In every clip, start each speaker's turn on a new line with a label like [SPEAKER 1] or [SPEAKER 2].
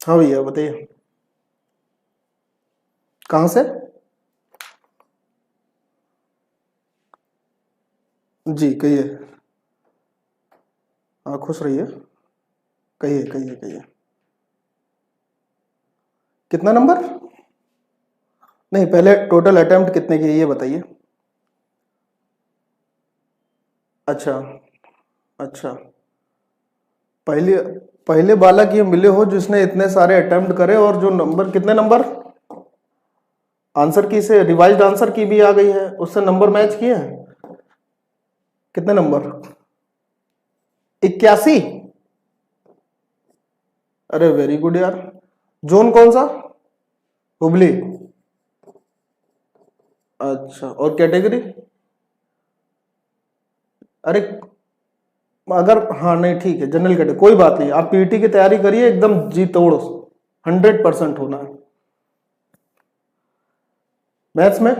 [SPEAKER 1] हाँ भैया बताइए, कहाँ से? जी कहिए। हाँ खुश रहिए। कहिए कहिए कहिए। कितना नंबर? नहीं, पहले टोटल अटेम्प्ट कितने किए ये बताइए। अच्छा अच्छा। पहले पहले बालक ये मिले हो जिसने इतने सारे अटेम्प्ट करे, और जो नंबर, कितने नंबर आंसर की से रिवाइज्ड आंसर की भी आ गई है, उससे नंबर मैच किए हैं? कितने नंबर? 81। अरे वेरी गुड यार। जोन कौन सा? हुबली। अच्छा, और कैटेगरी? अरे अगर, हाँ नहीं ठीक है, जनरल कैटेगरी कोई बात नहीं, आप पीटी की तैयारी करिए, एकदम जी तोड़ 100% होना है मैथ्स में।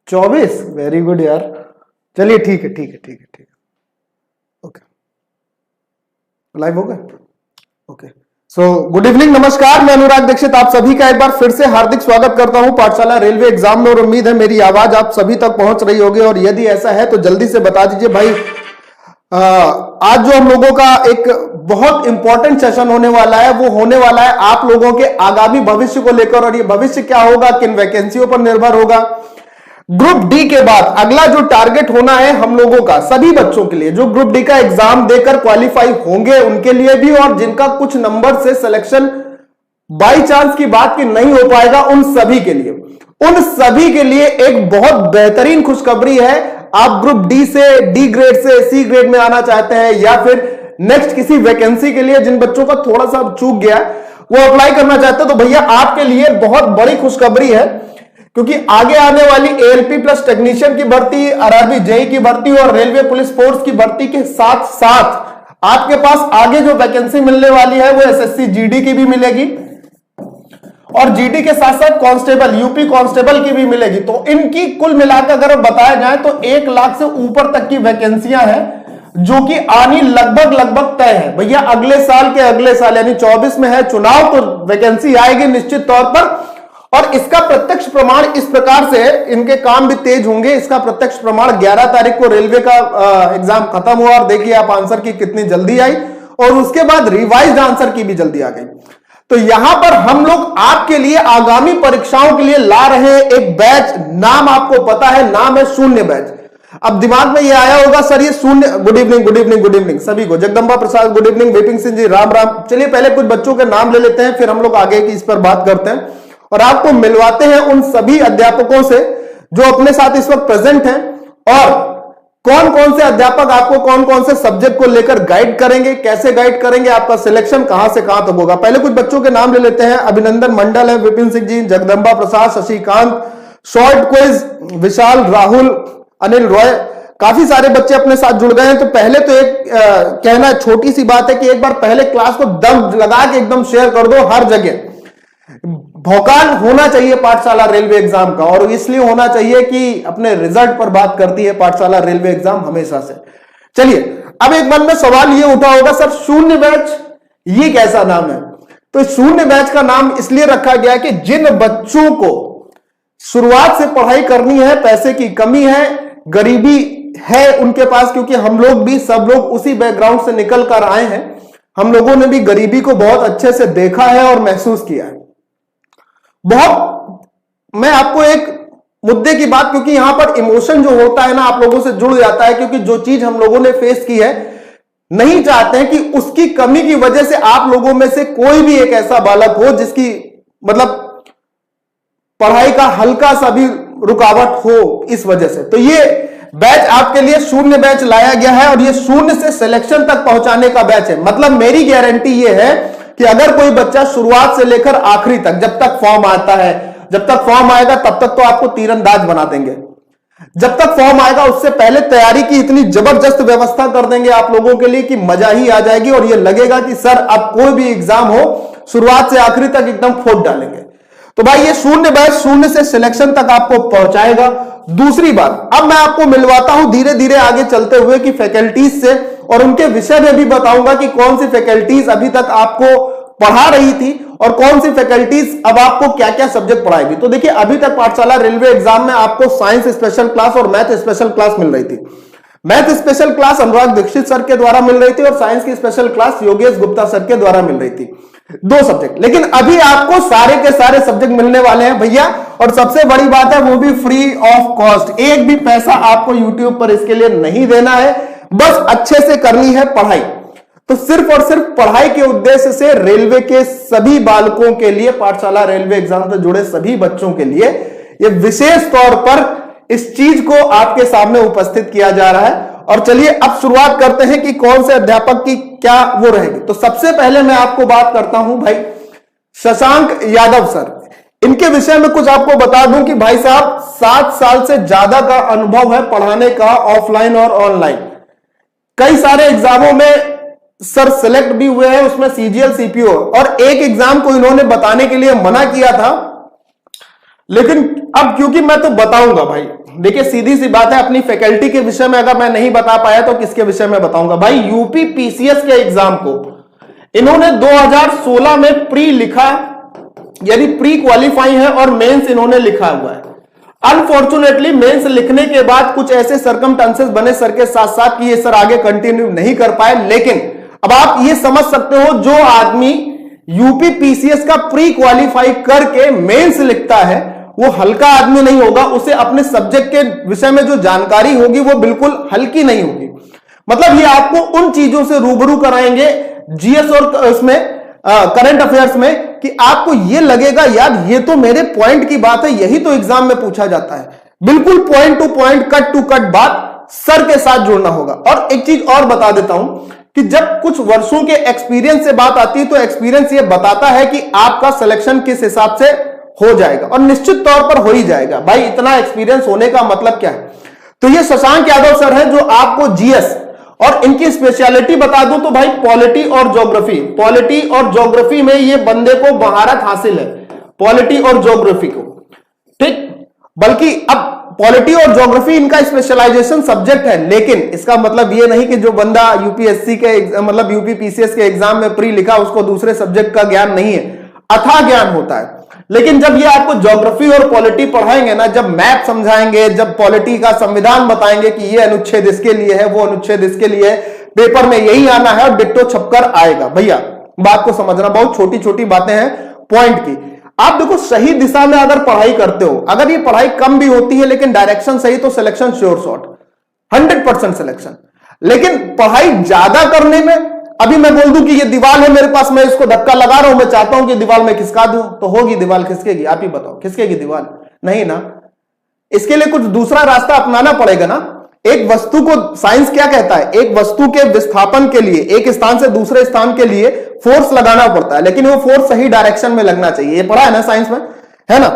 [SPEAKER 1] 24, वेरी गुड यार। चलिए ठीक है ठीक है ठीक है ठीक है। ओके, लाइव हो गए। ओके, सो गुड इवनिंग, नमस्कार, मैं अनुराग दीक्षित आप सभी का एक बार फिर से हार्दिक स्वागत करता हूं पाठशाला रेलवे एग्जाम में, और उम्मीद है मेरी आवाज आप सभी तक पहुंच रही होगी, और यदि ऐसा है तो जल्दी से बता दीजिए भाई। आज जो हम लोगों का एक बहुत इंपॉर्टेंट सेशन होने वाला है, वो होने वाला है आप लोगों के आगामी भविष्य को लेकर, और ये भविष्य क्या होगा, किन वैकेंसियों पर निर्भर होगा। ग्रुप डी के बाद अगला जो टारगेट होना है हम लोगों का, सभी बच्चों के लिए जो ग्रुप डी का एग्जाम देकर क्वालिफाई होंगे उनके लिए भी, और जिनका कुछ नंबर से सिलेक्शन बाई चांस की बात की नहीं हो पाएगा उन सभी के लिए, उन सभी के लिए एक बहुत बेहतरीन खुशखबरी है। आप ग्रुप डी से, डी ग्रेड से सी ग्रेड में आना चाहते हैं, या फिर नेक्स्ट किसी वैकेंसी के लिए जिन बच्चों का थोड़ा सा चूक गया वो अप्लाई करना चाहते हैं, तो भैया आपके लिए बहुत बड़ी खुशखबरी है, क्योंकि आगे आने वाली एएलपी प्लस टेक्नीशियन की भर्ती, आरआरबी जेई की भर्ती और रेलवे पुलिस फोर्स की भर्ती के साथ साथ आपके पास आगे जो वैकेंसी मिलने वाली है वो एसएससी जीडी की भी मिलेगी, और जीडी के साथ साथ कांस्टेबल, यूपी कांस्टेबल की भी मिलेगी। तो इनकी कुल मिलाकर अगर बताया जाए तो 1 लाख से ऊपर तक की वैकेंसियां हैं जो कि आनी लगभग तय है भैया। अगले साल के अगले साल यानी 24 में है चुनाव, तो वैकेंसी आएगी निश्चित तौर पर, और इसका प्रत्यक्ष प्रमाण इस प्रकार से, इनके काम भी तेज होंगे, इसका प्रत्यक्ष प्रमाण 11 तारीख को रेलवे का एग्जाम खत्म हुआ, और देखिए आप आंसर की कितनी जल्दी आई, और उसके बाद रिवाइज्ड आंसर की भी जल्दी आ गई। तो यहां पर हम लोग आपके लिए आगामी परीक्षाओं के लिए ला रहे हैं एक बैच, नाम आपको पता है, नाम है शून्य बैच। अब दिमाग में ये आया होगा सर ये शून्य, good evening good evening good evening सभी को, जगदम्बा प्रसाद गुड इवनिंग, विपिन सिंह जी राम राम। चलिए पहले कुछ बच्चों के नाम ले लेते हैं, फिर हम लोग आगे की इस पर बात करते हैं, और आपको मिलवाते हैं उन सभी अध्यापकों से जो अपने साथ इस वक्त प्रेजेंट हैं, और कौन कौन से अध्यापक आपको कौन कौन से सब्जेक्ट को लेकर गाइड करेंगे, कैसे गाइड करेंगे, आपका सिलेक्शन कहां से कहां तक होगा। पहले कुछ बच्चों के नाम ले लेते हैं। अभिनंदन मंडल है, विपिन सिंह जी, जगदम्बा प्रसाद, शशिकांत, शॉर्ट क्विज, विशाल, राहुल, अनिल रॉय, काफी सारे बच्चे अपने साथ जुड़ गए हैं। तो पहले तो एक कहना छोटी सी बात है कि एक बार पहले क्लास को दम लगा के एकदम शेयर कर दो हर जगह। भौकाल होना चाहिए पाठशाला रेलवे एग्जाम का, और इसलिए होना चाहिए कि अपने रिजल्ट पर बात करती है पाठशाला रेलवे एग्जाम हमेशा से। चलिए, अब एक मन में सवाल ये उठा होगा, सर शून्य बैच ये कैसा नाम है? तो शून्य बैच का नाम इसलिए रखा गया कि जिन बच्चों को शुरुआत से पढ़ाई करनी है, पैसे की कमी है, गरीबी है उनके पास, क्योंकि हम लोग भी सब लोग उसी बैकग्राउंड से निकल कर आए हैं, हम लोगों ने भी गरीबी को बहुत अच्छे से देखा है और महसूस किया है बहुत। मैं आपको एक मुद्दे की बात, क्योंकि यहां पर इमोशन जो होता है ना आप लोगों से जुड़ जाता है, क्योंकि जो चीज हम लोगों ने फेस की है, नहीं चाहते हैं कि उसकी कमी की वजह से आप लोगों में से कोई भी एक ऐसा बालक हो जिसकी मतलब पढ़ाई का हल्का सा भी रुकावट हो इस वजह से। तो ये बैच आपके लिए शून्य बैच लाया गया है, और ये शून्य से सिलेक्शन तक पहुंचाने का बैच है। मतलब मेरी गारंटी ये है कि अगर कोई बच्चा शुरुआत से लेकर आखिरी तक, जब तक फॉर्म आता है, जब तक फॉर्म आएगा तब तक तो आपको तीरंदाज बना देंगे, जब तक फॉर्म आएगा उससे पहले तैयारी की इतनी जबरदस्त व्यवस्था कर देंगे आप लोगों के लिए कि मजा ही आ जाएगी, और ये लगेगा कि सर अब कोई भी एग्जाम हो शुरुआत से आखिरी तक एकदम फोड़ डालेंगे। तो भाई ये शून्य बैच शून्य से सिलेक्शन तक आपको पहुंचाएगा। दूसरी बात, अब मैं आपको मिलवाता हूं धीरे धीरे आगे चलते हुए कि फैकल्टीज से और उनके विषय में भी बताऊंगा कि कौन सी फैकल्टीज अभी तक आपको पढ़ा रही थी और कौन सी फैकल्टीज अब आपको क्या क्या सब्जेक्ट पढ़ाएगी। तो देखिए, अभी तक पाठशाला रेलवे एग्जाम में आपको साइंस स्पेशल क्लास और मैथ स्पेशल क्लास मिल रही थी। मैथ स्पेशल क्लास अनुराग दीक्षित सर के द्वारा मिल रही थी और साइंस की special class Yogesh Gupta sir के द्वारा मिल रही थी, 2 सब्जेक्ट। लेकिन अभी आपको सारे के सारे सब्जेक्ट मिलने वाले हैं भैया, और सबसे बड़ी बात है वो भी फ्री ऑफ कॉस्ट। एक भी पैसा आपको यूट्यूब पर इसके लिए नहीं देना है, बस अच्छे से करनी है पढ़ाई। तो सिर्फ और सिर्फ पढ़ाई के उद्देश्य से रेलवे के सभी बालकों के लिए, पाठशाला रेलवे एग्जाम से जुड़े सभी बच्चों के लिए यह विशेष तौर पर इस चीज को आपके सामने उपस्थित किया जा रहा है। और चलिए अब शुरुआत करते हैं कि कौन से अध्यापक की क्या वो रहेगी। तो सबसे पहले मैं आपको बात करता हूं भाई शशांक यादव सर। इनके विषय में कुछ आपको बता दूं कि भाई साहब 7 साल से ज्यादा का अनुभव है पढ़ाने का, ऑफलाइन और ऑनलाइन। कई सारे एग्जामों में सर सिलेक्ट भी हुए हैं, उसमें सीजीएल सीपीओ, और एक एग्जाम को इन्होंने बताने के लिए मना किया था, लेकिन अब क्योंकि मैं तो बताऊंगा भाई। देखिए सीधी सी बात है, अपनी फैकल्टी के विषय में अगर मैं नहीं बता पाया तो किसके विषय में बताऊंगा भाई। यूपी पीसीएस के एग्जाम को इन्होंने 2016 में प्री लिखा, यानी प्री क्वालिफाई है, और मेंस इन्होंने लिखा हुआ है। अनफॉर्चुनेटली मेंस लिखने के बाद कुछ ऐसे सर्कमस्टेंसेस बने सर के साथ साथ कि ये सर आगे कंटिन्यू नहीं कर पाए। लेकिन अब आप ये समझ सकते हो, जो आदमी यूपी पीसीएस का प्री क्वालिफाई करके मेंस लिखता है वो हल्का आदमी नहीं होगा, उसे अपने सब्जेक्ट के विषय में जो जानकारी होगी वो बिल्कुल हल्की नहीं होगी। मतलब ये आपको उन चीजों से रूबरू कराएंगे जीएस और इसमें करंट अफेयर्स में कि आपको ये लगेगा यार ये तो मेरे पॉइंट की बात है, यही तो एग्जाम में पूछा जाता है। बिल्कुल point to point, cut to cut बात सर के साथ जुड़ना होगा। और एक चीज और बता देता हूं कि जब कुछ वर्षों के एक्सपीरियंस से बात आती है तो एक्सपीरियंस ये बताता है कि आपका सिलेक्शन किस हिसाब से हो जाएगा, और निश्चित तौर पर हो ही जाएगा भाई। इतना एक्सपीरियंस होने का मतलब क्या है। तो ये शशांक यादव सर हैं जो आपको जीएस, और इनकी स्पेशलिटी बता दूं तो भाई पॉलिटी और ज्योग्राफी। पॉलिटी और ज्योग्राफी में ये बंदे को महारत हासिल है, पॉलिटी और ज्योग्राफी को, ठीक। बल्कि अब पॉलिटी और ज्योग्राफी इनका स्पेशलाइजेशन सब्जेक्ट है, लेकिन इसका मतलब ये नहीं कि जो बंदा यूपीएससी के मतलब यूपी पीसीएस के एग्जाम में प्री लिखा उसको दूसरे सब्जेक्ट का ज्ञान नहीं है, अथाह ज्ञान होता है। लेकिन जब ये आपको ज्योग्राफी और पॉलिटी पढ़ाएंगे ना, जब मैप समझाएंगे, जब पॉलिटी का संविधान बताएंगे कि ये अनुच्छेद इसके लिए है, वो अनुच्छेद इसके लिए है, पेपर में यही आना है और डिट्टो छपकर आएगा। भैया बात को समझना, बहुत छोटी छोटी बातें हैं पॉइंट की। आप देखो सही दिशा में अगर पढ़ाई करते हो, अगर ये पढ़ाई कम भी होती है लेकिन डायरेक्शन सही, तो सिलेक्शन श्योर शॉट 100% सिलेक्शन। लेकिन पढ़ाई ज्यादा करने में, अभी मैं बोल दूं कि ये दीवार है मेरे पास, मैं इसको धक्का लगा रहा हूं, मैं चाहता हूं कि दीवार में खिसका दूं, तो होगी दीवार, खिसकेगी? आप ही बताओ, खिसकेगी दीवार? नहीं ना। इसके लिए कुछ दूसरा रास्ता अपनाना पड़ेगा ना। एक वस्तु को साइंस क्या कहता है, एक वस्तु के विस्थापन के लिए एक स्थान से दूसरे स्थान के लिए फोर्स लगाना पड़ता है, लेकिन वो फोर्स सही डायरेक्शन में लगना चाहिए। ये पढ़ा है ना साइंस में, है ना।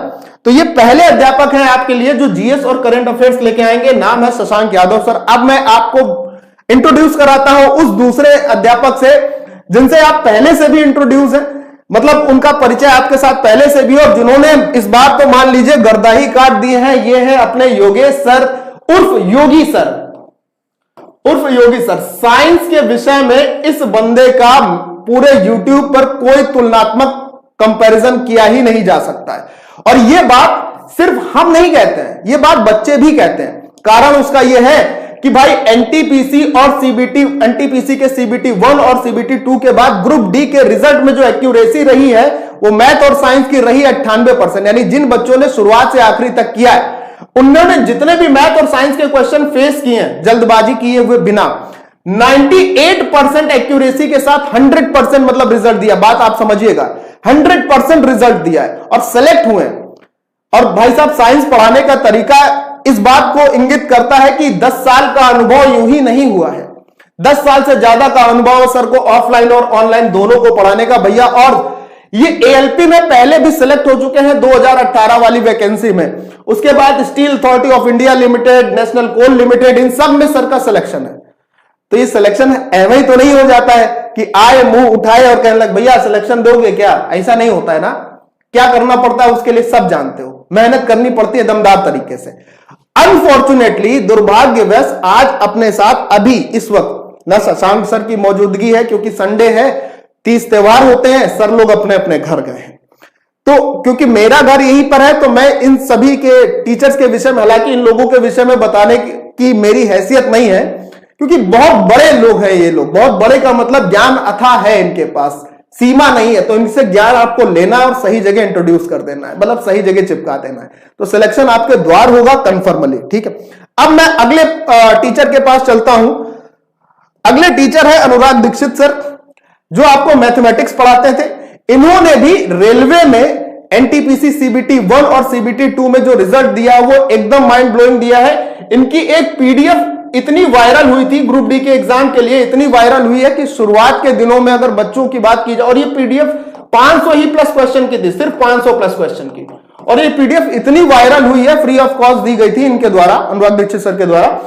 [SPEAKER 1] तो ये पहले अध्यापक हैं आपके लिए जो जीएस और करंट अफेयर्स लेके आएंगे। नाम है शशांक यादव सर। अब मैं आपको इंट्रोड्यूस कराता हूं उस दूसरे अध्यापक से जिनसे आप पहले से भी इंट्रोड्यूस हैं, मतलब उनका परिचय आपके साथ पहले से भी, और जिन्होंने इस बात को मान लीजिए गर्दा ही काट दिए हैं। ये है अपने योगेश सर उर्फ योगी सर, उर्फ योगी सर। साइंस के विषय में इस बंदे का पूरे यूट्यूब पर कोई तुलनात्मक कंपैरिजन किया ही नहीं जा सकता है। और यह बात सिर्फ हम नहीं कहते हैं, यह बात बच्चे भी कहते हैं। कारण उसका यह है कि भाई एनटीपीसी और सीबीटी, एनटीपीसी के सीबीटी 1 और सीबीटी 2 के बाद ग्रुप डी के रिजल्ट में जो एक्यूरेसी रही है वो मैथ और साइंस की रही 98%। यानी जिन बच्चों ने शुरुआत से आखिरी तक किया है, उन्होंने जितने भी मैथ और साइंस के क्वेश्चन फेस किए हैं जल्दबाजी किए हुए बिना, 98% एक्यूरेसी के साथ 100% मतलब रिजल्ट दिया। बात आप समझिएगा, 100% रिजल्ट दिया है और सेलेक्ट हुए। और भाई साहब साइंस पढ़ाने का तरीका इस बात को इंगित करता है कि 10 साल का अनुभव यूं ही नहीं हुआ है, 10 साल से ज्यादा का अनुभव सर को ऑफलाइन और ऑनलाइन दोनों को पढ़ाने का भैया। और ये एएलपी में पहले भी सिलेक्ट हो चुके हैं 2018 वाली वैकेंसी में। उसके बाद Steel Authority of India Limited, National Coal Limited, इन सब में सर का सिलेक्शन है। तो ये सिलेक्शन ऐसे ही तो नहीं हो जाता है कि आए मुंह उठाए और कहने लगे भैया सिलेक्शन दोगे क्या, ऐसा नहीं होता है ना। क्या करना पड़ता है उसके लिए सब जानते हो, मेहनत करनी पड़ती है दमदार तरीके से। अनफॉर्चुनेटली, दुर्भाग्यवश आज अपने साथ अभी इस वक्त ना शशांक सर की मौजूदगी है क्योंकि संडे है, 30 त्योहार होते हैं, सर लोग अपने अपने घर गए हैं। तो क्योंकि मेरा घर यहीं पर है तो मैं इन सभी के टीचर्स के विषय में, हालांकि इन लोगों के विषय में बताने की मेरी हैसियत नहीं है क्योंकि बहुत बड़े लोग हैं ये लोग, बहुत बड़े का मतलब ज्ञान अथाह है इनके पास, सीमा नहीं है। तो इनसे ज्ञान आपको लेना और सही जगह इंट्रोड्यूस कर देना है, मतलब सही जगह चिपका देना है। तो सिलेक्शन आपके द्वार होगा कंफर्मली, ठीक है। अब मैं अगले टीचर के पास चलता हूं। अगले टीचर है अनुराग दीक्षित सर, जो आपको मैथमेटिक्स पढ़ाते थे। इन्होंने भी रेलवे में एनटीपीसी सीबीटी 1 और सीबीटी 2 में जो रिजल्ट दिया वो एकदम माइंड ब्लोइंग दिया है। इनकी एक पीडीएफ इतनी वायरल हुई थी ग्रुप डी के एग्जाम के लिए, इतनी वायरल हुई है कि शुरुआत के दिनों में अगर बच्चों की बात की जाए, और ये पीडीएफ 500 ही प्लस क्वेश्चन की थी, सिर्फ 500 प्लस क्वेश्चन की, और ये पीडीएफ इतनी वायरल हुई है, फ्री ऑफ कॉस्ट दी गई थी इनके द्वारा, अनुराग दीक्षित सर के द्वारा।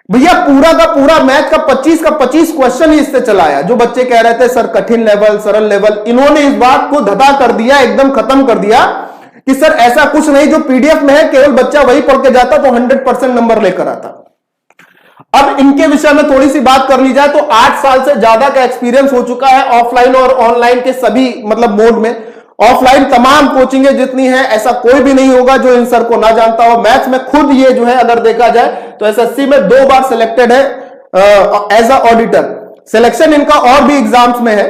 [SPEAKER 1] भैया पूरा का पूरा मैथ का 25 क्वेश्चन ही इससे चलाया। जो बच्चे कह रहे थे सर कठिन लेवल, सरल लेवल, इन्होंने इस बात को धता कर दिया, एकदम खत्म कर दिया कि सर ऐसा कुछ नहीं, जो पीडीएफ में है केवल बच्चा वही पढ़ के जाता तो 100% नंबर लेकर आता। अब इनके विषय में थोड़ी सी बात कर ली जाए तो 8 साल से ज्यादा का एक्सपीरियंस हो चुका है ऑफलाइन और ऑनलाइन के सभी मतलब मोड में। ऑफलाइन तमाम कोचिंगे जितनी है, ऐसा कोई भी नहीं होगा जो इन सर को ना जानता हो। मैथ्स में खुद ये जो है अगर देखा जाए तो एसएससी में 2 बार सिलेक्टेड है एज अ ऑडिटर। सिलेक्शन इनका और भी एग्जाम्स में है,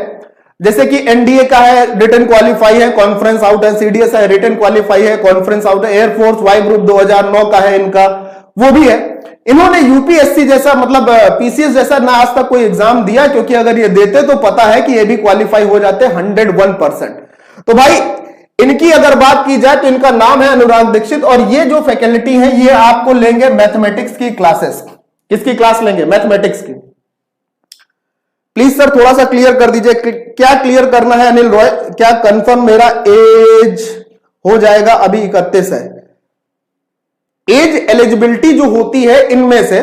[SPEAKER 1] जैसे कि एनडीए का है, रिटन क्वालिफाई है, कॉन्फ्रेंस आउट है, सीडीएस है, रिटन क्वालिफाई है, कॉन्फ्रेंस आउट है, एयरफोर्स वाई ग्रुप 2009 का है इनका, वो भी है। इन्होंने यूपीएससी जैसा मतलब पीसीएस जैसा ना आज तक कोई एग्जाम दिया, क्योंकि अगर ये देते तो पता है कि ये भी क्वालिफाई हो जाते 101%। तो भाई इनकी अगर बात की जाए तो इनका नाम है अनुराग दीक्षित, और ये जो फैकल्टी है ये आपको लेंगे मैथमेटिक्स की क्लासेस। किसकी क्लास लेंगे? मैथमेटिक्स की। प्लीज सर थोड़ा सा क्लियर कर दीजिए, क्या क्लियर करना है अनिल रॉय? क्या कंफर्म मेरा एज हो जाएगा? अभी 31 है। एज एलिजिबिलिटी जो होती है इनमें से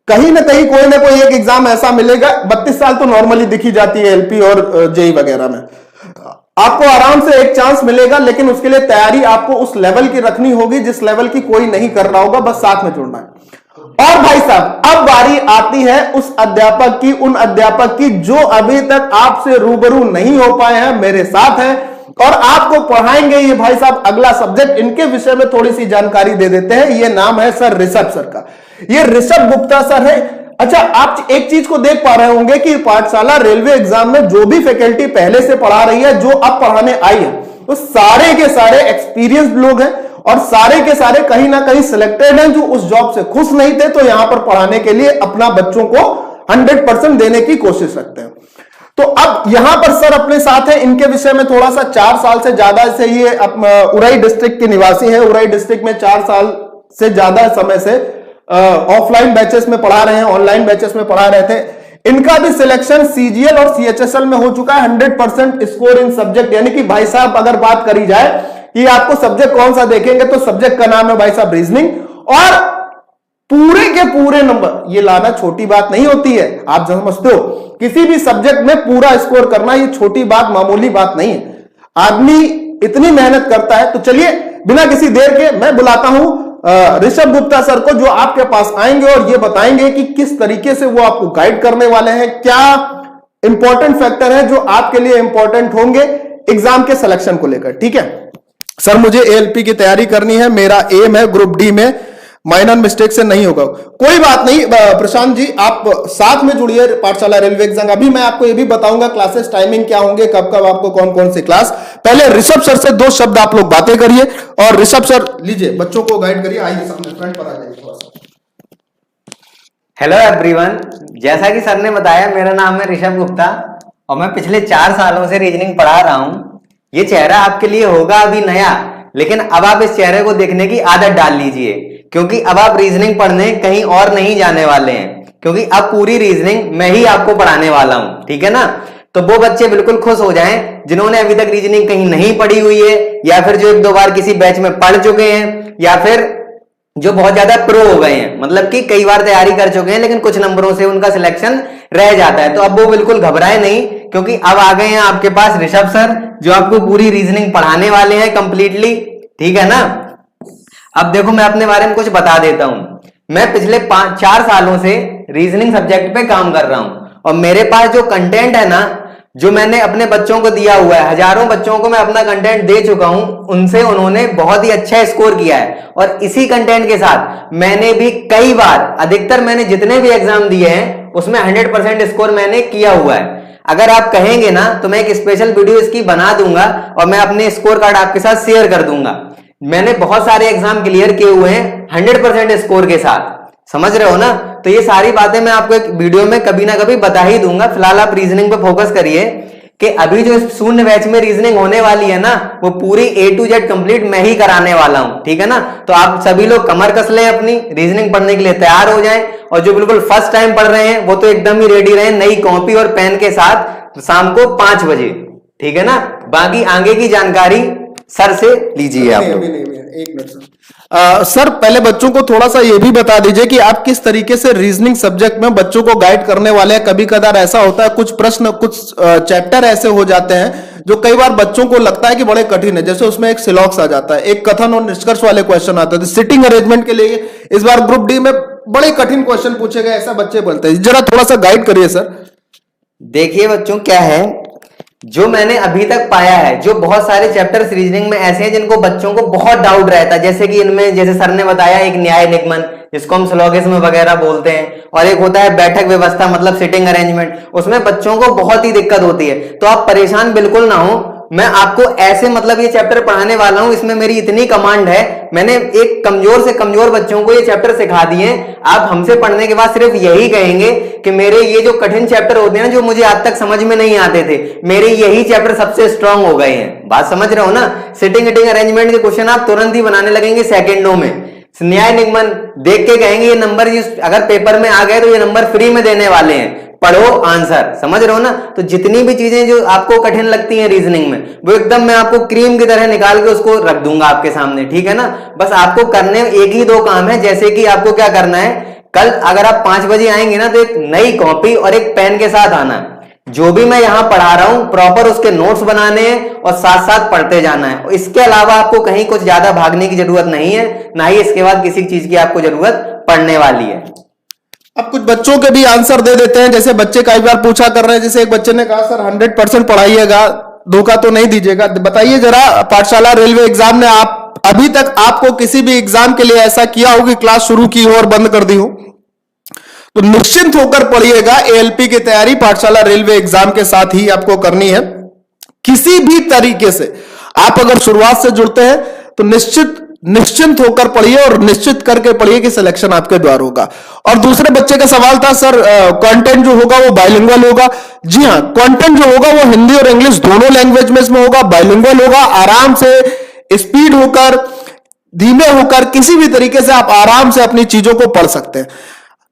[SPEAKER 1] कहीं ना कोई एक एग्जाम ऐसा मिलेगा, 32 साल तो नॉर्मली दिखी जाती है एलपी और जेई वगैरह में, आपको आराम से एक चांस मिलेगा, लेकिन उसके लिए तैयारी आपको उस लेवल की रखनी होगी जिस लेवल की कोई नहीं कर रहा होगा, बस साथ में जुड़ना है। और भाई साहब अब बारी आती है उस अध्यापक की, उन अध्यापक की जो अभी तक आपसे रूबरू नहीं हो पाए हैं, मेरे साथ हैं और आपको पढ़ाएंगे ये भाई साहब अगला सब्जेक्ट। इनके विषय में थोड़ी सी जानकारी दे देते हैं। ये नाम है सर ऋषभ सर का, ये ऋषभ गुप्ता सर है। अच्छा, आप एक चीज को देख पा रहे होंगे कि पाठशाला रेलवे एग्जाम में जो भी फैकल्टी पहले से पढ़ा रही है, जो अब पढ़ाने आई है, तो सारे के सारे एक्सपीरियंस्ड लोग हैं और सारे के सारे कहीं ना कहीं सिलेक्टेड हैं, जो उस जॉब से खुश नहीं थे तो यहां पर पढ़ाने के लिए अपना बच्चों को 100% देने की कोशिश रखते हैं। तो अब यहां पर सर अपने साथ हैं, इनके विषय में थोड़ा सा 4 साल से ज्यादा से ये उरई डिस्ट्रिक्ट के निवासी हैं। उरई डिस्ट्रिक्ट में 4 साल से ज्यादा समय से ऑफलाइन बैचेस में पढ़ा रहे हैं, ऑनलाइन बैचेस में पढ़ा रहे थे। इनका भी सिलेक्शन सीजीएल और सीएचएसएल में हो चुका है, 100% स्कोर इन सब्जेक्ट। यानी कि भाई साहब अगर बात करी जाए कि आपको सब्जेक्ट कौन सा देखेंगे तो सब्जेक्ट का नाम है भाई साहब रीजनिंग, और पूरे के पूरे नंबर ये लाना छोटी बात नहीं होती है, आप समझते हो। किसी भी सब्जेक्ट में पूरा स्कोर करना ये छोटी बात, मामूली बात नहीं है। आदमी इतनी मेहनत करता है। तो चलिए बिना किसी देर के मैं बुलाता हूं ऋषभ गुप्ता सर को, जो आपके पास आएंगे और ये बताएंगे कि किस तरीके से वो आपको गाइड करने वाले हैं, क्या इंपॉर्टेंट फैक्टर है जो आपके लिए इंपॉर्टेंट होंगे एग्जाम के सिलेक्शन को लेकर। ठीक है सर, मुझे एएलपी की तैयारी करनी है, मेरा एम है ग्रुप डी में, माइनर मिस्टेक से नहीं होगा। कोई बात नहीं प्रशांत जी, आप साथ में जुड़िए पाठशाला रेलवे एग्जाम। अभी मैं आपको ये भी बताऊंगा क्लासेस टाइमिंग क्या होंगे, कब कब आपको कौन कौन सी क्लास। पहले ऋषभ सर से 2 शब्द आप लोग बातें करिए, और ऋषभ सर लीजिए बच्चों को गाइड करिए। आइए सामने फ्रंट पर आ जाइए थोड़ा सा।
[SPEAKER 2] हेलो एवरीवन, जैसा कि सर ने बताया मेरा नाम है ऋषभ गुप्ता और मैं पिछले 4 सालों से रीजनिंग पढ़ा रहा हूँ। ये चेहरा आपके लिए होगा अभी नया, लेकिन अब आप इस चेहरे को देखने की आदत डाल लीजिए, क्योंकि अब आप रीजनिंग पढ़ने कहीं और नहीं जाने वाले हैं, क्योंकि अब पूरी रीजनिंग मैं ही आपको पढ़ाने वाला हूं। ठीक है ना? तो वो बच्चे बिल्कुल खुश हो जाएं जिन्होंने अभी तक रीजनिंग कहीं नहीं पढ़ी हुई है, या फिर जो 1-2 बार किसी बैच में पढ़ चुके हैं, या फिर जो बहुत ज्यादा प्रो हो गए हैं, मतलब कि कई बार तैयारी कर चुके हैं लेकिन कुछ नंबरों से उनका सिलेक्शन रह जाता है। तो अब वो बिल्कुल घबराए नहीं, क्योंकि अब आ गए हैं आपके पास ऋषभ सर, जो आपको पूरी रीजनिंग पढ़ाने वाले हैं कंप्लीटली। ठीक है ना? अब देखो मैं अपने बारे में कुछ बता देता हूं। मैं पिछले 4 सालों से रीजनिंग सब्जेक्ट पे काम कर रहा हूं, और मेरे पास जो कंटेंट है ना, जो मैंने अपने बच्चों को दिया हुआ है, हजारों बच्चों को मैं अपना कंटेंट दे चुका हूं, उनसे उन्होंने बहुत ही अच्छा स्कोर किया है। और इसी कंटेंट के साथ मैंने भी कई बार, अधिकतर मैंने जितने भी एग्जाम दिए हैं उसमें 100% स्कोर मैंने किया हुआ है। अगर आप कहेंगे ना तो मैं एक स्पेशल वीडियो इसकी बना दूंगा और मैं अपने स्कोर कार्ड आपके साथ शेयर कर दूंगा। मैंने बहुत सारे एग्जाम क्लियर किए हुए हैं 100% स्कोर के साथ, समझ रहे हो ना। तो ये सारी बातें मैं आपको एक वीडियो में कभी ना कभी बता ही दूंगा। फिलहाल आप रीजनिंग पे फोकस करिए कि अभी जो शून्य बैच में रीजनिंग होने वाली है ना, वो पूरी A to Z कंप्लीट मैं ही कराने वाला हूं, ठीक है ना। तो आप सभी लोग कमर कस लें, अपनी रीजनिंग पढ़ने के लिए तैयार हो जाएं। और जो बिल्कुल फर्स्ट टाइम पढ़ रहे हैं वो तो एकदम ही रेडी रहे, नई कॉपी और पेन के साथ शाम को 5 बजे, ठीक है ना। बाकी आगे की जानकारी सर से लीजिए आप लोग।
[SPEAKER 1] एक मिनट सर, पहले बच्चों को थोड़ा सा ये भी बता दीजिए कि आप किस तरीके से रीजनिंग सब्जेक्ट में बच्चों को गाइड करने वाले हैं। कभी कदार ऐसा होता है, कुछ प्रश्न, कुछ चैप्टर ऐसे हो जाते हैं जो कई बार बच्चों को लगता है कि बड़े कठिन है। जैसे उसमें एक सिलॉक्स आ जाता है, एक कथन और निष्कर्ष वाले क्वेश्चन आते हैं। सिटिंग अरेंजमेंट के लिए इस बार ग्रुप डी में बड़े कठिन क्वेश्चन पूछे गए, ऐसा बच्चे बोलते हैं। जरा थोड़ा सा गाइड करिए सर।
[SPEAKER 2] देखिए बच्चों, क्या है जो मैंने अभी तक पाया है, जो बहुत सारे चैप्टर्स रीजनिंग में ऐसे हैं जिनको बच्चों को बहुत डाउट रहता है, जैसे कि इनमें, जैसे सर ने बताया, एक न्याय निगमन जिसको हम स्लोगिज्म वगैरह बोलते हैं, और एक होता है बैठक व्यवस्था मतलब सिटिंग अरेंजमेंट, उसमें बच्चों को बहुत ही दिक्कत होती है। तो आप परेशान बिल्कुल ना हो, मैं आपको ऐसे मतलब ये चैप्टर पढ़ाने वाला हूं, इसमें मेरी इतनी कमांड है, मैंने एक कमजोर से कमजोर बच्चों को ये चैप्टर सिखा दिए। आप हमसे पढ़ने के बाद सिर्फ यही कहेंगे कि मेरे ये जो कठिन चैप्टर होते हैं ना, जो मुझे आज तक समझ में नहीं आते थे, मेरे यही चैप्टर सबसे स्ट्रांग हो गए हैं। बात समझ रहे हो ना। सिटिंग इटिंग अरेंजमेंट के क्वेश्चन आप तुरंत ही बनाने लगेंगे सेकेंडों में। न्याय निगमन देख के कहेंगे ये नंबर अगर पेपर में आ गए तो ये नंबर फ्री में देने वाले हैं, पढ़ो आंसर, समझ रहे हो ना। तो जितनी भी चीजें जो आपको कठिन लगती हैं रीजनिंग में, वो एकदम मैं आपको क्रीम की तरह निकाल के उसको रख दूंगा आपके सामने, ठीक है ना। बस आपको करने एक ही 2 काम है। जैसे कि आपको क्या करना है, कल अगर आप 5 बजे आएंगे ना, तो एक नई कॉपी और एक पेन के साथ आना है। जो भी मैं यहां पढ़ा रहा हूं प्रॉपर उसके नोट्स बनाने हैं और साथ साथ पढ़ते जाना है। इसके अलावा आपको कहीं कुछ ज्यादा भागने की जरूरत नहीं है, ना ही इसके बाद किसी चीज की आपको जरूरत पड़ने वाली है।
[SPEAKER 1] अब कुछ बच्चों के भी आंसर दे देते हैं। जैसे बच्चे कई बार पूछा कर रहे हैं, जैसे एक बच्चे ने कहा सर 100% पढ़ाइएगा, धोखा तो नहीं दीजिएगा। बताइए जरा, पाठशाला रेलवे एग्जाम ने आप अभी तक आपको किसी भी एग्जाम के लिए ऐसा किया हो कि क्लास शुरू की हो और बंद कर दी हो? तो निश्चिंत होकर पढ़िएगा। एएलपी की तैयारी पाठशाला रेलवे एग्जाम के साथ ही आपको करनी है। किसी भी तरीके से आप अगर शुरुआत से जुड़ते हैं तो निश्चिंत होकर पढ़िए और निश्चित करके पढ़िए कि सिलेक्शन आपके द्वार होगा। और दूसरे बच्चे का सवाल था सर, कंटेंट जो होगा वो बाइलिंगुअल होगा। जी हां, कंटेंट जो होगा वो हिंदी और इंग्लिश दोनों लैंग्वेज में इसमें होगा, बाइलिंगुअल होगा। आराम से, स्पीड होकर, धीमे होकर, किसी भी तरीके से आप आराम से अपनी चीजों को पढ़ सकते हैं।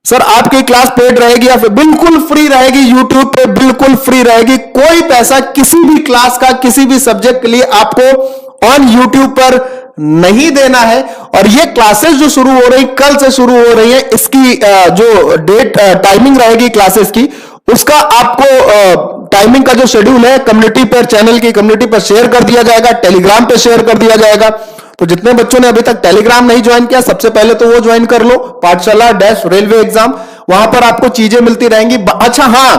[SPEAKER 1] सर आपकी क्लास पेड रहेगी या फिर बिल्कुल फ्री रहेगी? यूट्यूब पे बिल्कुल फ्री रहेगी। कोई पैसा किसी भी क्लास का, किसी भी सब्जेक्ट के लिए आपको ऑन यूट्यूब पर नहीं देना है। और ये क्लासेस जो शुरू हो रही, कल से शुरू हो रही है, इसकी जो डेट टाइमिंग रहेगी क्लासेस की, उसका आपको टाइमिंग का जो शेड्यूल है कम्युनिटी पर, चैनल की कम्युनिटी पर शेयर कर दिया जाएगा, टेलीग्राम पे शेयर कर दिया जाएगा। तो जितने बच्चों ने अभी तक टेलीग्राम नहीं ज्वाइन किया, सबसे पहले तो वो ज्वाइन कर लो, पाठशाला रेलवे एग्जाम। वहां पर आपको चीजें मिलती रहेंगी। अच्छा हां,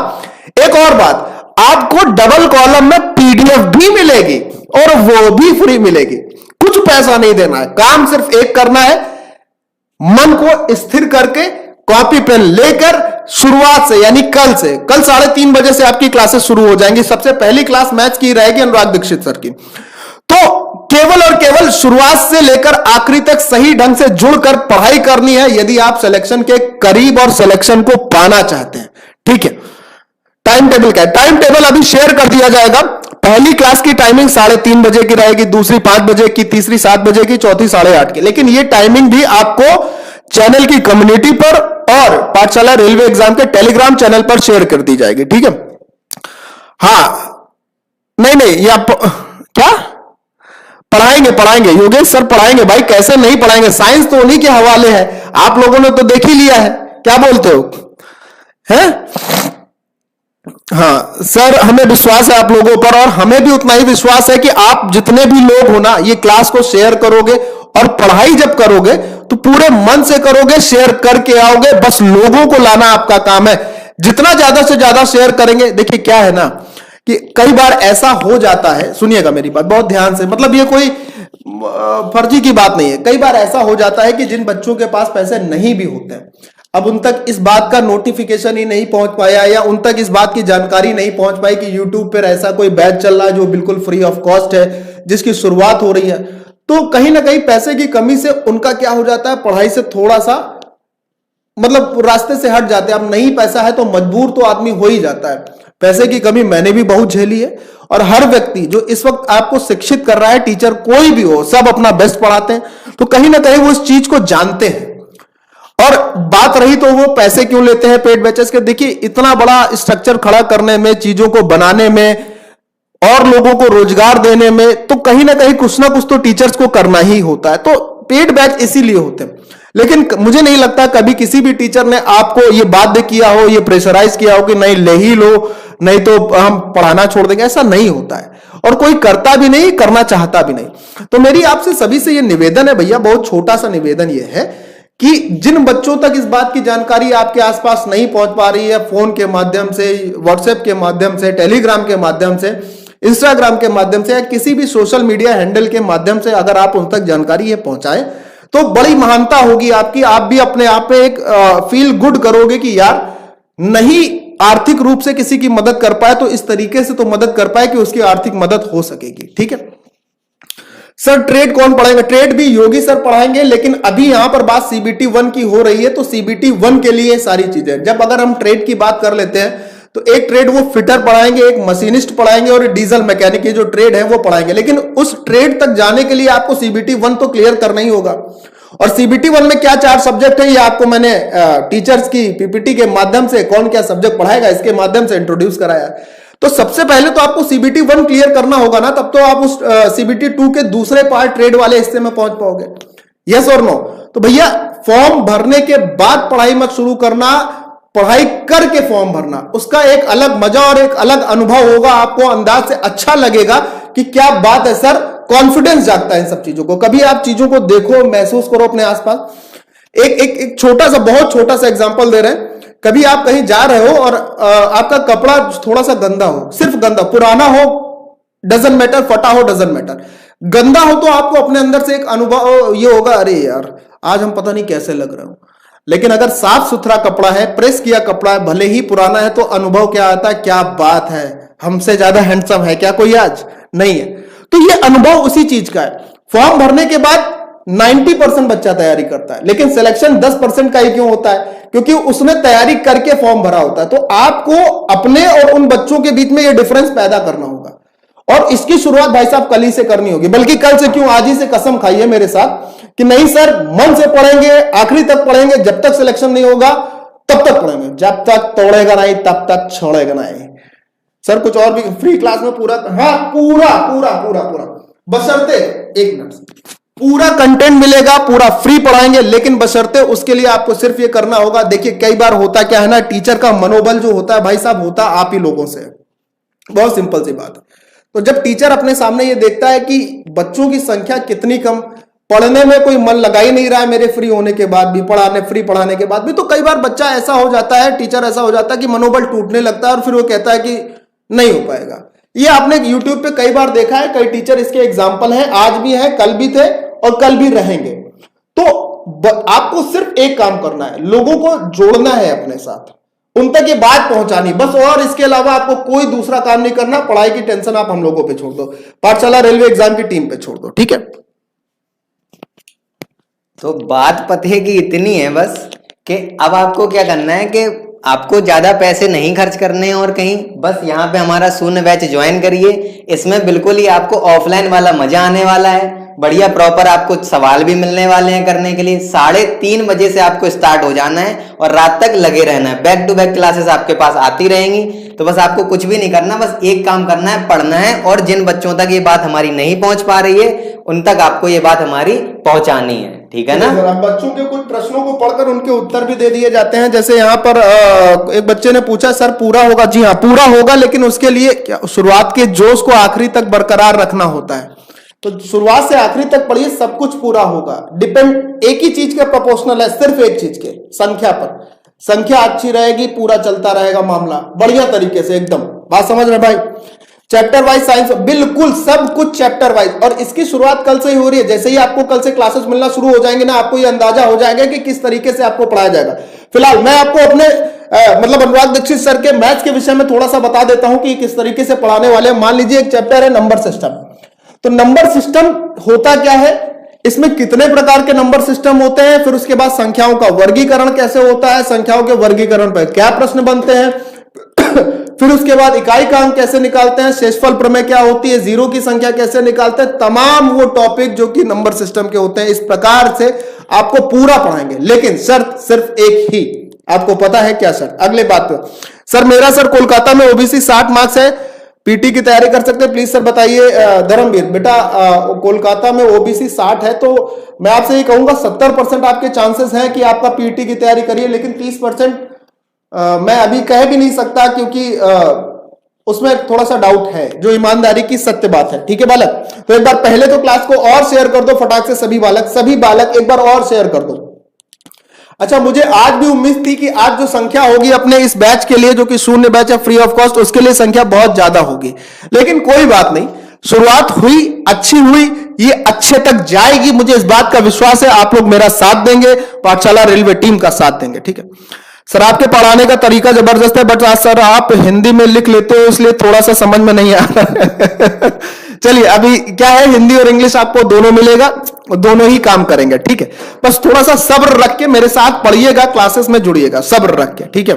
[SPEAKER 1] एक और बात, आपको डबल कॉलम में पीडीएफ भी मिलेगी और वो भी फ्री मिलेगी। कुछ पैसा नहीं देना है, काम सिर्फ एक करना है, मन को स्थिर करके कॉपी पेन लेकर शुरुआत से, यानी कल से, कल 3:30 बजे से आपकी क्लासेस शुरू हो जाएंगी। सबसे पहली क्लास मैथ्स की रहेगी अनुराग दीक्षित सर की। तो केवल और केवल शुरुआत से लेकर आखिरी तक सही ढंग से जुड़कर पढ़ाई करनी है, यदि आप सिलेक्शन के करीब और सिलेक्शन को पाना चाहते हैं। ठीक है, टाइम टेबल क्या है? टाइम टेबल अभी शेयर कर दिया जाएगा। पहली क्लास की टाइमिंग 3:30 बजे की रहेगी, दूसरी 5 बजे की, तीसरी 7 बजे की, चौथी 8:30 की। लेकिन ये टाइमिंग भी आपको चैनल की कम्युनिटी पर और पाठशाला रेलवे एग्जाम के टेलीग्राम चैनल पर शेयर कर दी जाएगी। ठीक है, हाँ, नहीं, ये आप क्या पढ़ाएंगे योगेश सर, पढ़ाएंगे भाई, कैसे नहीं पढ़ाएंगे? साइंस तो उन्हीं के हवाले है, आप लोगों ने तो देख ही लिया है। क्या बोलते हो? हैं? हाँ सर, हमें विश्वास है आप लोगों पर, और हमें भी उतना ही विश्वास है कि आप जितने भी लोग हो ना, ये क्लास को शेयर करोगे और पढ़ाई जब करोगे तो पूरे मन से करोगे, शेयर करके आओगे। बस लोगों को लाना आपका काम है। जितना ज्यादा से ज्यादा शेयर करेंगे, देखिए क्या है ना कि कई बार ऐसा हो जाता है, सुनिएगा मेरी बात बहुत ध्यान से, मतलब ये कोई फर्जी की बात नहीं है। कई बार ऐसा हो जाता है कि जिन बच्चों के पास पैसे नहीं भी होते हैं, अब उन तक इस बात का नोटिफिकेशन ही नहीं पहुंच पाया, या उन तक इस बात की जानकारी नहीं पहुंच पाई कि यूट्यूब पर ऐसा कोई बैच चल रहा है जो बिल्कुल फ्री ऑफ कॉस्ट है, जिसकी शुरुआत हो रही है, तो कहीं ना कहीं पैसे की कमी से उनका क्या हो जाता है, पढ़ाई से थोड़ा सा मतलब रास्ते से हट जाते हैं। अब नहीं पैसा है तो मजबूर तो आदमी हो ही जाता है। पैसे की कमी मैंने भी बहुत झेली है, और हर व्यक्ति जो इस वक्त आपको शिक्षित कर रहा है, टीचर कोई भी हो, सब अपना बेस्ट पढ़ाते हैं, तो कहीं ना कहीं वो इस चीज को जानते हैं। और बात रही तो वो पैसे क्यों लेते हैं पेड बैचेस के, देखिए इतना बड़ा स्ट्रक्चर खड़ा करने में, चीजों को बनाने में और लोगों को रोजगार देने में, तो कहीं ना कुछ तो टीचर्स को करना ही होता है। तो पेड बैच इसीलिए होते हैं। लेकिन मुझे नहीं लगता कभी किसी भी टीचर ने आपको ये बाध्य किया हो, ये प्रेशराइज किया हो कि नहीं ले ही लो, नहीं तो हम पढ़ाना छोड़ देंगे, ऐसा नहीं होता है। और कोई करता भी नहीं, करना चाहता भी नहीं। तो मेरी आपसे सभी से ये निवेदन है भैया, बहुत छोटा सा निवेदन ये है कि जिन बच्चों तक इस बात की जानकारी आपके आसपास नहीं पहुंच पा रही है, फोन के माध्यम से, व्हाट्सएप के माध्यम से, टेलीग्राम के माध्यम से, इंस्टाग्राम के माध्यम से, या किसी भी सोशल मीडिया हैंडल के माध्यम से अगर आप उन तक जानकारी ये पहुंचाएं, तो बड़ी महानता होगी आपकी। आप भी अपने आप में एक फील गुड करोगे कि यार नहीं आर्थिक रूप से किसी की मदद कर पाए तो इस तरीके से तो मदद कर पाए कि उसकी आर्थिक मदद हो सकेगी। ठीक है सर, ट्रेड कौन पढ़ाएगा? ट्रेड भी योगी सर पढ़ाएंगे, लेकिन अभी यहां पर बात सीबीटी 1 की हो रही है, तो सीबीटी 1 के लिए सारी चीजें। जब अगर हम ट्रेड की बात कर लेते हैं तो एक ट्रेड वो फिटर पढ़ाएंगे, एक मशीनिस्ट पढ़ाएंगे, और डीजल मैकेनिक की जो ट्रेड है वो पढ़ाएंगे। लेकिन उस ट्रेड तक जाने के लिए आपको सीबीटी 1 तो क्लियर करना ही होगा। और सीबीटी 1 में क्या 4 सब्जेक्ट है, ये आपको मैंने टीचर्स की पीपीटी के माध्यम से, कौन क्या सब्जेक्ट पढ़ाएगा इसके माध्यम से इंट्रोड्यूस कराया। तो सबसे पहले तो आपको सीबीटी 1 क्लियर करना होगा ना, तब तो आप उस सीबीटी 2 के दूसरे पार्ट ट्रेड वाले हिस्से में पहुंच पाओगे। यस और नो? तो भैया फॉर्म भरने के बाद पढ़ाई मत शुरू करना, पढ़ाई करके फॉर्म भरना, उसका एक अलग मजा और एक अलग अनुभव होगा। आपको अंदाज से अच्छा लगेगा कि क्या बात है सर, कॉन्फिडेंस जागता है इन सब चीजों को। कभी आप चीजों को देखो, महसूस करो अपने आसपास। एक छोटा सा, बहुत छोटा सा एग्जांपल दे रहे हैं। कभी आप कहीं जा रहे हो और आपका कपड़ा थोड़ा सा गंदा हो, सिर्फ गंदा, पुराना हो डजंट मैटर, फटा हो डजंट मैटर, गंदा हो तो आपको अपने अंदर से एक अनुभव ये होगा, अरे यार आज हम पता नहीं कैसे लग रहे हो। लेकिन अगर साफ सुथरा कपड़ा है, प्रेस किया कपड़ा है, भले ही पुराना है, तो अनुभव क्या आता है, क्या बात है, हमसे ज्यादा हैंडसम है क्या कोई आज? नहीं है। तो ये अनुभव उसी चीज का है। फॉर्म भरने के बाद 90% बच्चा तैयारी करता है, लेकिन सिलेक्शन 10% का ही क्यों होता है? क्योंकि उसने तैयारी करके फॉर्म भरा होता है। तो आपको अपने और उन बच्चों के बीच में ये डिफरेंस पैदा करना होगा, और इसकी शुरुआत भाई साहब कल ही से करनी होगी। बल्कि कल से क्यों, आज ही से कसम खाइए मेरे साथ कि नहीं सर, मन से पढ़ेंगे, आखिरी तक पढ़ेंगे, जब तक सिलेक्शन नहीं होगा तब तक पढ़ेंगे, जब तक तोड़ेगा नहीं तब तक छोड़ेगा नहीं। सर कुछ और भी फ्री क्लास में पूरा, हाँ पूरा पूरा पूरा पूरा, बशर्ते, एक मिनट, पूरा कंटेंट मिलेगा, पूरा फ्री पढ़ाएंगे, लेकिन बशर्ते उसके लिए आपको सिर्फ ये करना होगा। देखिए कई बार होता क्या है ना, टीचर का मनोबल जो होता है भाई साहब, होता आप ही लोगों से। बहुत सिंपल सी बात है। तो जब टीचर अपने सामने ये देखता है कि बच्चों की संख्या कितनी कम, पढ़ने में कोई मन लगा ही नहीं रहा है मेरे फ्री होने के बाद भी, फ्री पढ़ाने के बाद भी, तो कई बार बच्चा ऐसा हो जाता है, टीचर ऐसा हो जाता है कि मनोबल टूटने लगता है, और फिर वो कहता है कि नहीं हो पाएगा। ये आपने YouTube पे कई बार देखा है, कई टीचर इसके एग्जाम्पल हैं, आज भी हैं, कल भी थे और कल भी रहेंगे। तो आपको सिर्फ एक काम करना है, लोगों को जोड़ना है अपने साथ, उन तक ये बात पहुंचानी बस, और इसके अलावा आपको कोई दूसरा काम नहीं करना। पढ़ाई की टेंशन आप हम लोगों पे छोड़ दो, पाठशाला रेलवे एग्जाम की टीम पे छोड़ दो, ठीक है?
[SPEAKER 2] तो बात पते की इतनी है बस कि अब आपको क्या करना है कि आपको ज्यादा पैसे नहीं खर्च करने हैं और कहीं, बस यहाँ पे हमारा शून्य बैच ज्वाइन करिए। इसमें बिल्कुल ही आपको ऑफलाइन वाला मजा आने वाला है, बढ़िया प्रॉपर आपको सवाल भी मिलने वाले हैं करने के लिए। 3:30 बजे से आपको स्टार्ट हो जाना है और रात तक लगे रहना है। बैक टू बैक क्लासेस आपके पास आती रहेंगी। तो बस आपको कुछ भी नहीं करना, बस एक काम करना है, पढ़ना है। और जिन बच्चों तक ये बात हमारी नहीं पहुंच पा रही है उन तक आपको ये बात हमारी पहुंचानी है, ठीक है ना?
[SPEAKER 1] बच्चों के कुछ प्रश्नों को पढ़कर उनके उत्तर भी दे दिए जाते हैं। जैसे यहाँ पर एक बच्चे ने पूछा सर पूरा होगा? जी हाँ पूरा होगा, लेकिन उसके लिए क्या शुरुआत के जोश को आखिरी तक बरकरार रखना होता है। तो शुरुआत से आखिरी तक पढ़िए, सब कुछ पूरा होगा। डिपेंड एक ही चीज के प्रोपोर्शनल है, सिर्फ एक चीज के, संख्या पर। संख्या अच्छी रहेगी, पूरा चलता रहेगा मामला बढ़िया तरीके से एकदम। बात समझ रहे भाई? चैप्टर वाइज साइंस, बिल्कुल सब कुछ चैप्टर वाइज, और इसकी शुरुआत कल से ही हो रही है। जैसे ही आपको कल से क्लासेस मिलना शुरू हो जाएंगे ना, आपको ये अंदाजा हो जाएगा कि किस तरीके से आपको पढ़ाया जाएगा। फिलहाल मैं आपको अपने मतलब अनुराग दीक्षित सर के मैथ्स के विषय में थोड़ा सा बता देता हूं कि किस तरीके से पढ़ाने वाले हैं। मान लीजिए एक चैप्टर है नंबर सिस्टम। तो नंबर सिस्टम होता क्या है, इसमें कितने प्रकार के नंबर सिस्टम होते हैं, फिर उसके बाद संख्याओं का वर्गीकरण कैसे होता है, संख्याओं के वर्गीकरण पर क्या प्रश्न बनते हैं, फिर उसके बाद इकाई का अंक कैसे निकालते हैं, शेषफल प्रमेय क्या होती है, जीरो की संख्या कैसे निकालते हैं, तमाम वो टॉपिक जो कि नंबर सिस्टम के होते हैं। इस प्रकार से आपको पूरा पढ़ाएंगे, लेकिन शर्त सिर्फ एक ही, आपको पता है क्या शर्त? अगले बात पे सर मेरा सर कोलकाता में ओबीसी 60 मार्क्स है, पीटी की तैयारी कर सकते हैं प्लीज सर बताइए। धर्मवीर बेटा कोलकाता में ओबीसी 60 है, तो मैं आपसे ये कहूंगा 70% आपके चांसेस हैं कि आपका पीटी की तैयारी करिए, लेकिन 30% मैं अभी कह भी नहीं सकता, क्योंकि उसमें थोड़ा सा डाउट है, जो ईमानदारी की सत्य बात है। ठीक है बालक? तो एक बार पहले तो क्लास को और शेयर कर दो फटाक से, सभी बालक एक बार और शेयर कर दो। अच्छा, मुझे आज भी उम्मीद थी कि आज जो संख्या होगी अपने इस बैच के लिए, जो कि शून्य बैच है फ्री ऑफ कॉस्ट, उसके लिए संख्या बहुत ज्यादा होगी, लेकिन कोई बात नहीं, शुरुआत हुई, अच्छी हुई, ये अच्छे तक जाएगी, मुझे इस बात का विश्वास है। आप लोग मेरा साथ देंगे, पाठशाला रेलवे टीम का साथ देंगे। ठीक है सर, आपके पढ़ाने का तरीका जबरदस्त है, बट सर आप हिंदी में लिख लेते हो, इसलिए थोड़ा सा समझ में नहीं आ रहा। चलिए, अभी क्या है, हिंदी और इंग्लिश आपको दोनों मिलेगा, दोनों ही काम करेंगे। ठीक है, बस थोड़ा सा सब्र रख के मेरे साथ पढ़िएगा, क्लासेस में जुड़िएगा, सब्र रख के। ठीक है,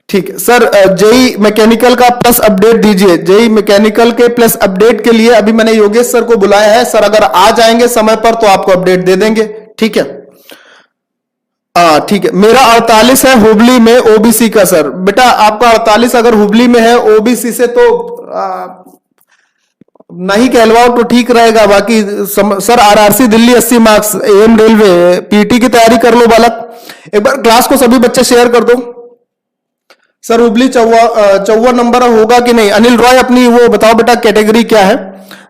[SPEAKER 1] ठीक है सर। जेई मैकेनिकल का प्लस अपडेट दीजिए। जेई मैकेनिकल के प्लस अपडेट के लिए अभी मैंने योगेश सर को बुलाया है। सर अगर आ जाएंगे समय पर तो आपको अपडेट दे देंगे। ठीक है, ठीक है। मेरा 48 है हुबली में ओबीसी का। सर बेटा आपका 48 अगर हुबली में है ओबीसी से, तो नहीं कहलवाओ तो ठीक रहेगा। बाकी sir RRC Delhi 80 marks, M railway, PT की तैयारी कर लो बालक। एक बार क्लास को सभी बच्चे शेयर कर दो। सर हुबली 54 नंबर होगा कि नहीं? अनिल रॉय अपनी वो बताओ बेटा, कैटेगरी क्या है?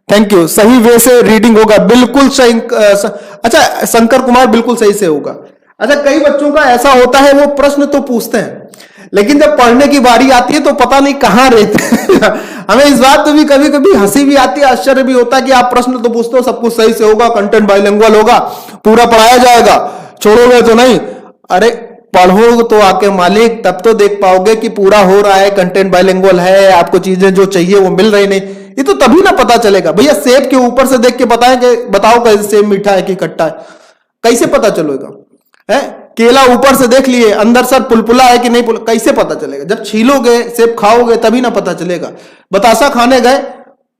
[SPEAKER 1] Thank you. सही वे से रीडिंग होगा, बिल्कुल सही। अच्छा शंकर कुमार, बिल्कुल सही से होगा। अच्छा, कई बच्चों का ऐसा होता है, वो प्रश्न तो पूछते हैं, लेकिन जब पढ़ने की बारी आती है तो पता नहीं कहां रहते हैं। हमें इस बात पे भी कभी कभी हंसी भी आती है, आश्चर्य भी होता है कि आप प्रश्न तो पूछते हो, सब कुछ सही से होगा, कंटेंट बाइलिंगुअल होगा, पूरा पढ़ाया जाएगा, छोड़ोगे तो नहीं। अरे पढ़ो तो आके मालिक, तब तो देख पाओगे कि पूरा हो रहा है, कंटेंट बाइलिंगुअल है, आपको चीजें जो चाहिए वो मिल रही नहीं। ये तो तभी ना पता चलेगा। भैया सेब के ऊपर से देख के बताओ कैसे सेब मीठा है कि खट्टा है, कैसे पता चलेगा? है केला ऊपर से देख लिए, अंदर सर पुलपुला है कि नहीं, कैसे पता चलेगा? जब छीलोगे, सेब खाओगे, तभी ना पता चलेगा। बतासा खाने गए,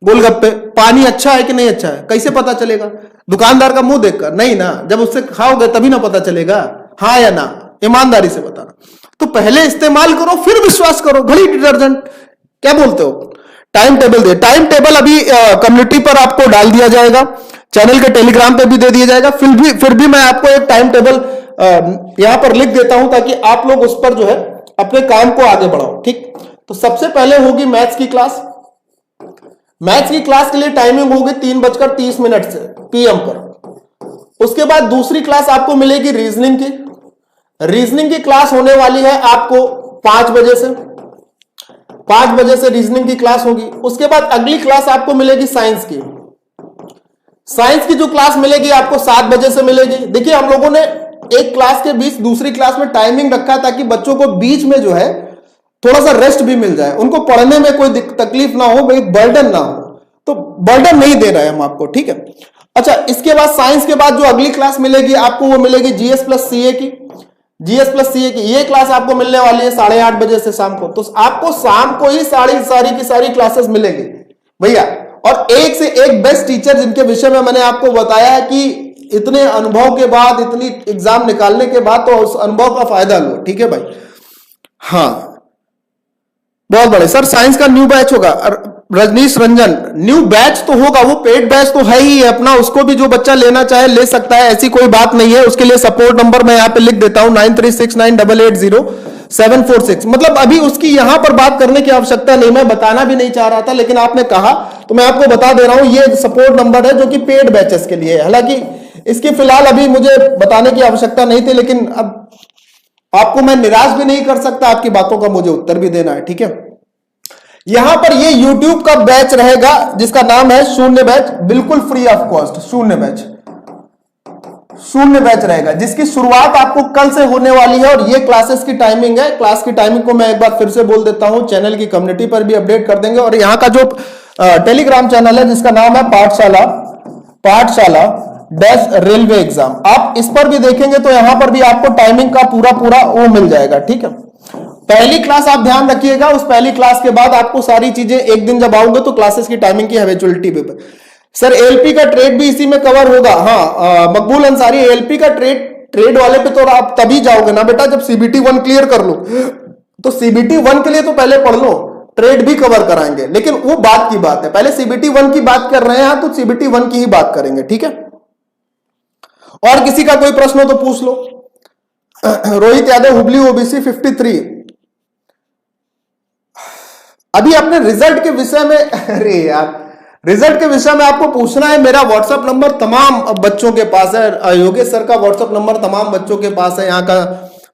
[SPEAKER 1] गोलगप्पे, पानी अच्छा है कि नहीं अच्छा है, कैसे पता चलेगा? दुकानदार का मुंह देखकर नहीं ना, जब उससे खाओगे तभी ना पता चलेगा, हाँ या ना। ईमानदारी से बताना। तो पहले इस्तेमाल करो, फिर विश्वास करो। घड़ी डिटर्जेंट क्या बोलते हो? टाइम टेबल दे, टाइम टेबल अभी कम्युनिटी पर आपको डाल दिया जाएगा, चैनल के टेलीग्राम पे भी दे दिया जाएगा। फिर भी मैं आपको एक टाइम टेबल यहां पर लिख देता हूं, ताकि आप लोग उस पर जो है अपने काम को आगे बढ़ाओ। ठीक, तो सबसे पहले होगी मैथ्स की क्लास। मैथ्स की क्लास के लिए टाइमिंग होगी 3:30 से पीएम पर। उसके बाद दूसरी क्लास आपको मिलेगी रीजनिंग की। रीजनिंग की क्लास होने वाली है आपको 5 बजे से। 5 बजे से रीजनिंग की क्लास होगी। उसके बाद अगली क्लास आपको मिलेगी साइंस की। साइंस की जो क्लास मिलेगी आपको 7 बजे से मिलेगी। देखिए हम लोगों ने एक क्लास के बीच दूसरी क्लास में टाइमिंग रखा है, ताकि बच्चों को बीच में जो है थोड़ा सा रेस्ट भी मिल जाए, उनको पढ़ने में कोई तकलीफ ना हो, भाई बर्डन ना हो। तो बर्डन नहीं दे रहे हैं हम आपको, ठीक है। अच्छा, इसके बाद साइंस के बाद जो अगली क्लास मिलेगी आपको, वो मिलेगी जीएस प्लस सीए की। जीएस प्लस सीए की ये क्लास आपको मिलने वाली है 8:30 बजे से शाम को। तो आपको शाम को ही सारी की सारी क्लासेस मिलेंगी भैया। और एक से एक बेस्ट टीचर, जिनके विषय में मैंने आपको बताया है कि इतने अनुभव के बाद, इतनी एग्जाम निकालने के बाद, तो उस अनुभव का फायदा लो, ठीक है भाई। हाँ, बहुत बड़े सर। साइंस का न्यू बैच होगा, रजनीश रंजन। न्यू बैच तो होगा, वो पेड बैच तो है ही अपना, उसको भी जो बच्चा लेना चाहे ले सकता है, ऐसी कोई बात नहीं है। उसके लिए सपोर्ट नंबर मैं यहां पे लिख देता हूं 9369880746। मतलब अभी उसकी यहां पर बात करने की आवश्यकता नहीं, मैं बताना भी नहीं चाह रहा था, लेकिन आपने कहा तो मैं आपको बता दे रहा हूं। ये सपोर्ट नंबर है जो कि पेड बैचेस के लिए है। हालांकि इसकी फिलहाल अभी मुझे बताने की आवश्यकता नहीं थी, लेकिन अब आपको मैं निराश भी नहीं कर सकता, आपकी बातों का मुझे उत्तर भी देना है, ठीक है। यहां पर ये YouTube का बैच रहेगा जिसका नाम है शून्य बैच, बिल्कुल फ्री ऑफ कॉस्ट। शून्य बैच रहेगा जिसकी शुरुआत आपको कल से होने वाली है, और ये क्लासेस की टाइमिंग है। क्लास की टाइमिंग को मैं एक बार फिर से बोल देता हूं, चैनल की कम्युनिटी पर भी अपडेट कर देंगे। और यहां का जो टेलीग्राम चैनल है जिसका नाम है पाठशाला डैश रेलवे एग्जाम, आप इस पर भी देखेंगे तो यहां पर भी आपको टाइमिंग का पूरा वो मिल जाएगा, ठीक है। पहली क्लास आप ध्यान रखिएगा, उस पहली क्लास के बाद आपको सारी चीजें एक दिन जब आओगे तो क्लासेस की टाइमिंग की हैबिचुअलिटी भी। सर एएलपी का ट्रेड भी इसी में कवर होगा? हाँ मकबूल अंसारी, एएलपी का ट्रेड वाले पे तो आप तभी जाओगे ना बेटा जब सीबीटी 1 क्लियर कर लो। तो सीबीटी 1 के लिए तो पहले पढ़ लो, ट्रेड भी कवर कराएंगे, लेकिन वो बात की बात है। पहले सीबीटी 1 की बात कर रहे हैं तो सीबीटी 1 की ही बात करेंगे, ठीक है। और किसी का कोई प्रश्न हो तो पूछ लो। रोहित यादव, हुबली, ओबीसी 53। अभी अपने रिजल्ट के विषय में अरे यार, रिजल्ट के विषय में आपको पूछना है। मेरा व्हाट्सएप नंबर तमाम बच्चों के पास है, योगेश सर का व्हाट्सएप नंबर तमाम बच्चों के पास है, यहाँ का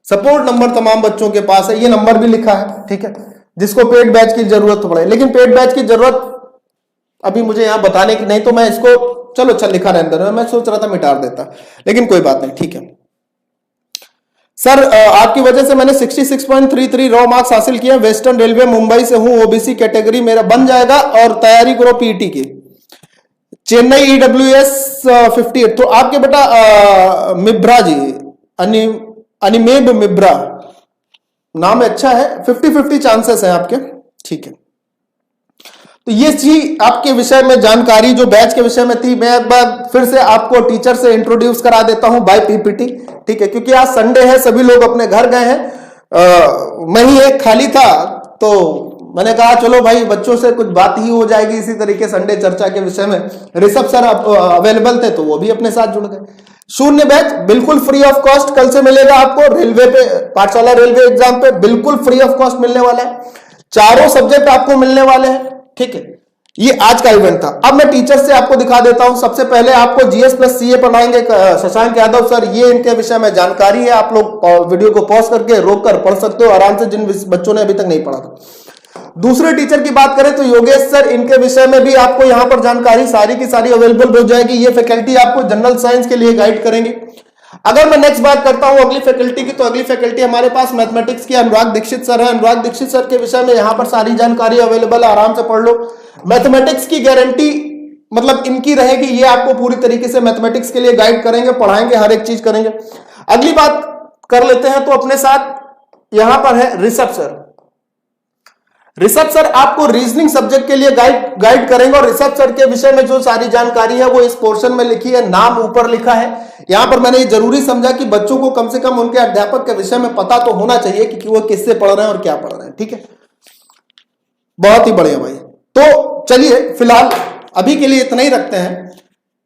[SPEAKER 1] सपोर्ट नंबर तमाम बच्चों के पास है, ये नंबर भी लिखा है, ठीक है। जिसको पेड बैच की जरूरत पड़े, लेकिन पेड बैच की जरूरत अभी मुझे यहां बताने की नहीं, तो मैं इसको चलो अच्छा लिखा रहने दो, मैं सोच रहा था मिटा देता, लेकिन कोई बात नहीं, ठीक है। सर आपकी वजह से मैंने 66.33 रॉ मार्क्स हासिल किया, वेस्टर्न रेलवे मुंबई से हूं, ओबीसी कैटेगरी मेरा बन जाएगा, और तैयारी करो पीटी की। चेन्नई ईडब्ल्यूएस 58। तो आपके बेटा मिब्रा जी, अनिमेब मिब्रा नाम अच्छा है, 50-50 चांसेस है आपके, ठीक है। तो ये चीज आपके विषय में जानकारी जो बैच के विषय में थी, मैं एक बार फिर से आपको टीचर से इंट्रोड्यूस करा देता हूं बाय पीपीटी, ठीक है। क्योंकि आज संडे है, सभी लोग अपने घर गए हैं, मैं ही एक खाली था, तो मैंने कहा चलो भाई बच्चों से कुछ बात ही हो जाएगी इसी तरीके संडे चर्चा के विषय में। ऋषभ सर अवेलेबल थे तो वो भी अपने साथ जुड़ गए। शून्य बैच बिल्कुल फ्री ऑफ कॉस्ट कल से मिलेगा आपको, रेलवे पे, पाठशाला रेलवे एग्जाम पे बिल्कुल फ्री ऑफ कॉस्ट मिलने वाला है। चारों सब्जेक्ट आपको मिलने वाले हैं, ठीक है। ये आज का इवेंट था। अब मैं टीचर से आपको दिखा देता हूं। सबसे पहले आपको जीएस प्लस सीए पढ़ाएंगे शशांक यादव सर, ये इनके विषय में जानकारी है, आप लोग वीडियो को पॉज करके रोक कर पढ़ सकते हो आराम से, जिन बच्चों ने अभी तक नहीं पढ़ा था। दूसरे टीचर की बात करें तो योगेश सर, इनके विषय में भी आपको यहां पर जानकारी सारी की सारी अवेलेबल हो जाएगी। ये फैकल्टी आपको जनरल साइंस के लिए गाइड करेंगे। अगर मैं नेक्स्ट बात करता हूं अगली फैकल्टी की, तो अगली फैकल्टी हमारे पास मैथमेटिक्स की अनुराग दीक्षित सर है। अनुराग दीक्षित सर के विषय में यहां पर सारी जानकारी अवेलेबल है, आराम से पढ़ लो। मैथमेटिक्स की गारंटी मतलब इनकी रहेगी, ये आपको पूरी तरीके से मैथमेटिक्स के लिए गाइड करेंगे, पढ़ाएंगे, हर एक चीज करेंगे। अगली बात कर लेते हैं, तो अपने साथ यहां पर है ऋषभ सर। ऋषभ सर आपको रीजनिंग सब्जेक्ट के लिए गाइड करेंगे, और ऋषभ सर के विषय में जो सारी जानकारी है वो इस पोर्शन में लिखी है, नाम ऊपर लिखा है। यहां पर मैंने ये जरूरी समझा कि बच्चों को कम से कम उनके अध्यापक के विषय में पता तो होना चाहिए कि वो किससे पढ़ रहे हैं और क्या पढ़ रहे हैं, ठीक है। बहुत ही बढ़िया भाई। तो चलिए फिलहाल अभी के लिए इतना ही रखते हैं।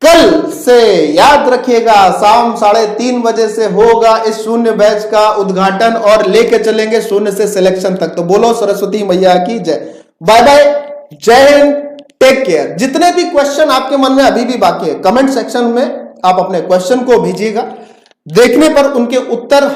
[SPEAKER 1] कल से याद रखिएगा शाम 3:30 बजे से होगा इस शून्य बैच का उद्घाटन, और लेके चलेंगे शून्य से सिलेक्शन तक। तो बोलो सरस्वती मैया की जय। बाय बाय, जय हिंद, टेक केयर। जितने भी क्वेश्चन आपके मन में अभी भी बाकी है, कमेंट सेक्शन में आप अपने क्वेश्चन को भेजिएगा, देखने पर उनके उत्तर